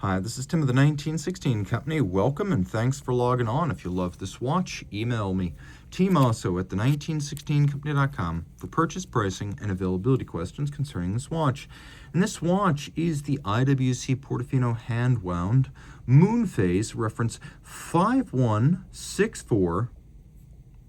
Hi, this is Tim of the 1916 Company. Welcome and thanks for logging on. If you love this watch, email me, Team Mosso at the1916company.com for purchase, pricing, and availability questions concerning this watch. And this watch is the IWC Portofino hand-wound Moonphase, reference 5164,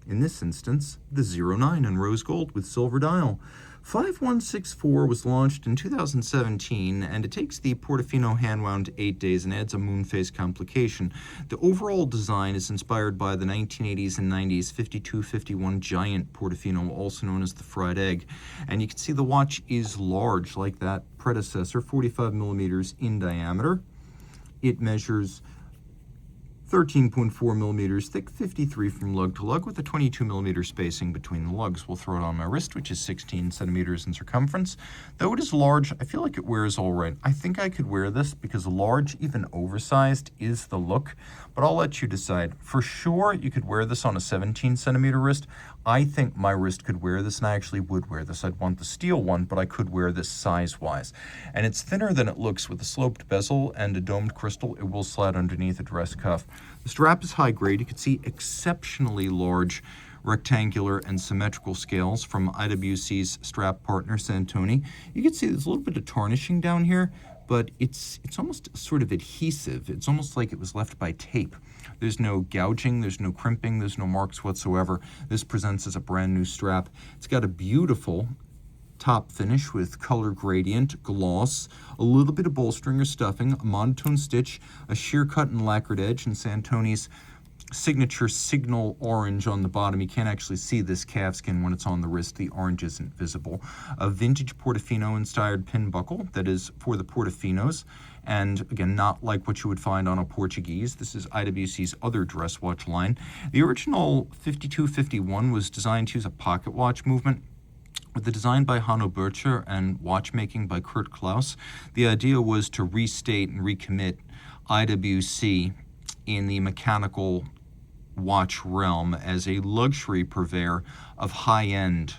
in this instance, the 09 in rose gold with silver dial. 5164 was launched in 2017, and it takes the Portofino hand-wound 8 days and adds a Moonphase complication. The overall design is inspired by the 1980s and 90s 5251 giant Portofino, also known as the fried egg. And you can see the watch is large, like that predecessor, 45 millimeters in diameter. It measures 13.4 millimeters thick, 53 from lug to lug, with a 22 millimeter spacing between the lugs. We'll throw it on my wrist, which is 16 centimeters in circumference. Though it is large, I feel like it wears all right. I think I could wear this because large, even oversized, is the look, but I'll let you decide. For sure, you could wear this on a 17 centimeter wrist. I think my wrist could wear this, and I actually would wear this. I'd want the steel one, but I could wear this size-wise. And it's thinner than it looks with a sloped bezel and a domed crystal. It will slide underneath a dress cuff. The strap is high grade. You can see exceptionally large rectangular and symmetrical scales from IWC's strap partner, Santoni. You can see there's a little bit of tarnishing down here, but it's almost sort of adhesive. It's almost like it was left by tape. There's no gouging, there's no crimping, there's no marks whatsoever. This presents as a brand new strap. It's got a beautiful top finish with color gradient, gloss, a little bit of bolstering or stuffing, a monotone stitch, a sheer cut and lacquered edge, and Santoni's signature signal orange on the bottom. You can't actually see this calfskin when it's on the wrist. The orange isn't visible. A vintage Portofino inspired pin buckle that is for the Portofinos, and again, not like what you would find on a Portuguese. This is IWC's other dress watch line. The original 5251 was designed to use a pocket watch movement. With the design by Hanno Bürcher and watchmaking by Kurt Klaus, the idea was to restate and recommit IWC in the mechanical watch realm as a luxury purveyor of high-end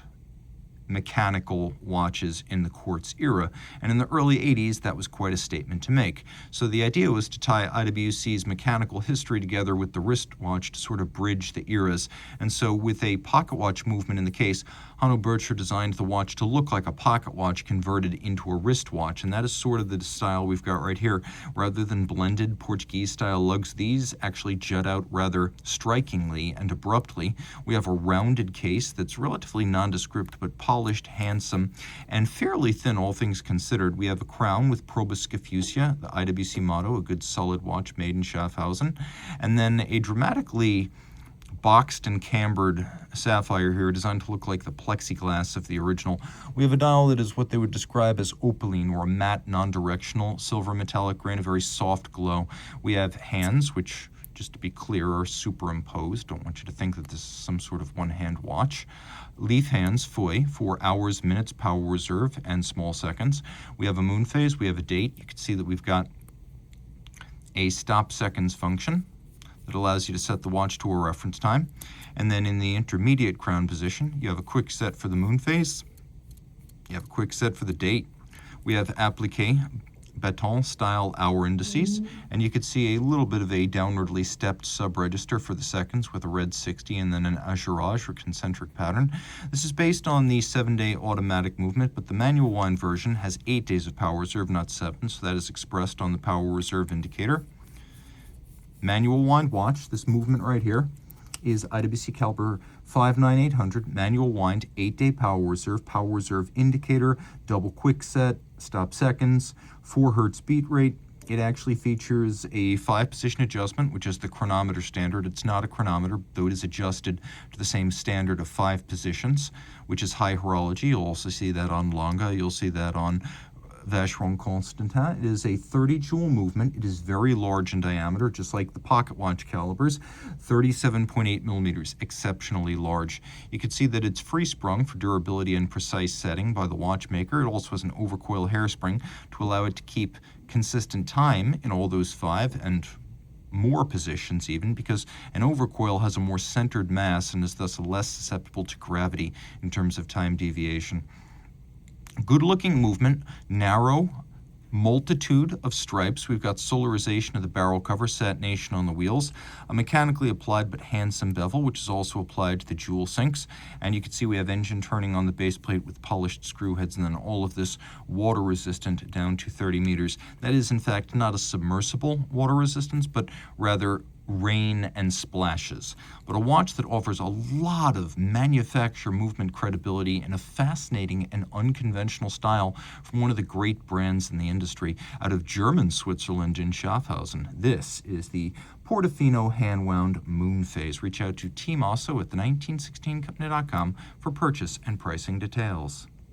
mechanical watches in the quartz era, and in the early 80s that was quite a statement to make. So the idea was to tie IWC's mechanical history together with the wristwatch to sort of bridge the eras. And so with a pocket watch movement in the case, Hanno Bürcher designed the watch to look like a pocket watch converted into a wristwatch, and that is sort of the style we've got right here. Rather than blended Portuguese style lugs, these actually jut out rather strikingly and abruptly. We have a rounded case that's relatively nondescript but polished, handsome, and fairly thin, all things considered. We have a crown with proboscis fuchsia, the IWC motto, a good solid watch made in Schaffhausen, and then a dramatically boxed and cambered sapphire here, designed to look like the plexiglass of the original. We have a dial that is what they would describe as opaline, or a matte, non-directional silver metallic grain, a very soft glow. We have hands, which, just to be clear, are superimposed. Don't want you to think that this is some sort of one-hand watch. Leaf hands, fouet, for hours, minutes, power reserve, and small seconds. We have a Moonphase, we have a date. You can see that we've got a stop seconds function that allows you to set the watch to a reference time. And then in the intermediate crown position, you have a quick set for the Moonphase. You have a quick set for the date. We have applique baton style hour indices, and you could see a little bit of a downwardly stepped sub-register for the seconds with a red 60 and then an assurage or concentric pattern. This is based on the 7-day automatic movement, but the manual wind version has 8 days of power reserve, not 7, so that is expressed on the power reserve indicator. Manual wind watch, this movement right here, is IWC caliber 59800, manual wind, 8-day power reserve indicator, double quick set, stop seconds, 4 hertz beat rate. It actually features a 5-position adjustment, which is the chronometer standard. It's not a chronometer, though it is adjusted to the same standard of 5 positions, which is high horology. You'll also see that on Longa. You'll see that on Vacheron Constantin. It is a 30 joule movement. It is very large in diameter, just like the pocket watch calibers, 37.8 millimeters, exceptionally large. You can see that it's free sprung for durability and precise setting by the watchmaker. It also has an overcoil hairspring to allow it to keep consistent time in all those 5 and more positions even, because an overcoil has a more centered mass and is thus less susceptible to gravity in terms of time deviation. Good looking movement, narrow, multitude of stripes. We've got solarization of the barrel cover, satination on the wheels, a mechanically applied but handsome bevel, which is also applied to the jewel sinks. And you can see we have engine turning on the base plate with polished screw heads, and then all of this water resistant down to 30 meters. That is, in fact, not a submersible water resistance, but rather rain and splashes. But a watch that offers a lot of manufacturer movement credibility and a fascinating and unconventional style from one of the great brands in the industry out of German Switzerland in Schaffhausen. This is the Portofino hand-wound Moonphase. Reach out to Team Mosso at the 1916company.com for purchase and pricing details.